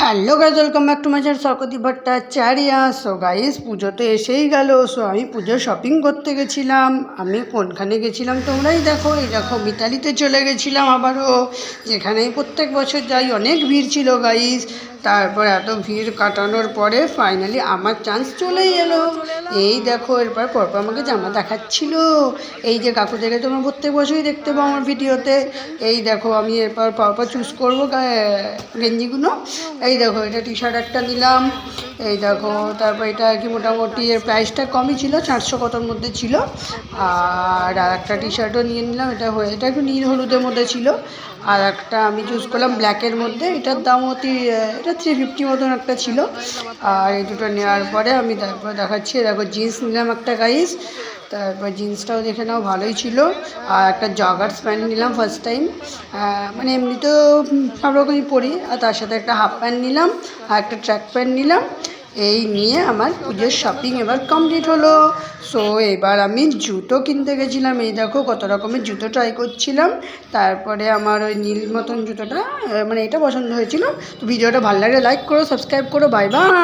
Hello guys, welcome back to my channel Swargadeep Bhattacharya. So guys, Pujo তো এসেই গেল। সো আমি পুজোর শপিং করতে গেছিলাম। আমি কোনখানে গেছিলাম তোমরাই দেখো। এই দেখো, মিতালিতে চলে গেছিলাম আবারও, যেখানেই প্রত্যেক বছর যাই। অনেক ভিড় ছিল গাইজ। তারপর এত ভিড় কাটানোর পরে ফাইনালি আমার চান্স চলেই এলো। এই দেখো, এরপর পরপর আমাকে জামা দেখাচ্ছিল। এই যে কাকু থেকে তোমরা প্রত্যেক বছরই দেখতে পাও আমার ভিডিওতে। এই দেখো, আমি এরপর পরপর চুজ করবো গেঞ্জিগুলো। এই দেখো, এটা টি শার্ট একটা নিলাম। এই দেখো, তারপর এটা আর কি মোটামুটি এর প্রাইসটা কমই ছিল, 400 কতর মধ্যে ছিল। আর একটা টি শার্টও নিয়ে নিলাম। এটা একটু নীল হলুদের মধ্যে ছিল। আর একটা আমি চুজ করলাম ব্ল্যাকের মধ্যে। এটার দাম এটা 350 মতন একটা ছিল। আর এই দুটো নেওয়ার পরে আমি তারপর দেখাচ্ছি। দেখো, জিন্স নিলাম একটা গাইস। তারপর জিন্সটাও দেখে নাও, ভালোই ছিল। আর একটা জগার্স প্যান্ট নিলাম ফার্স্ট টাইম। মানে এমনিতেও সব রকমই পরি। আর তার সাথে একটা হাফ প্যান্ট নিলাম আর একটা ট্র্যাক প্যান্ট নিলাম। এই নিয়ে আমার পুজোর শপিং এবার কমপ্লিট হলো। সো এবার আমি জুতো কিনতে গেছিলাম। এই দেখো, কত রকমের জুতো ট্রাই করছিলাম। তারপরে আমার ওই নীল মতন জুতোটা, মানে এটা পছন্দ হয়েছিল। তো ভিডিওটা ভালো লাগলে লাইক করো, সাবস্ক্রাইব করো। Bye bye.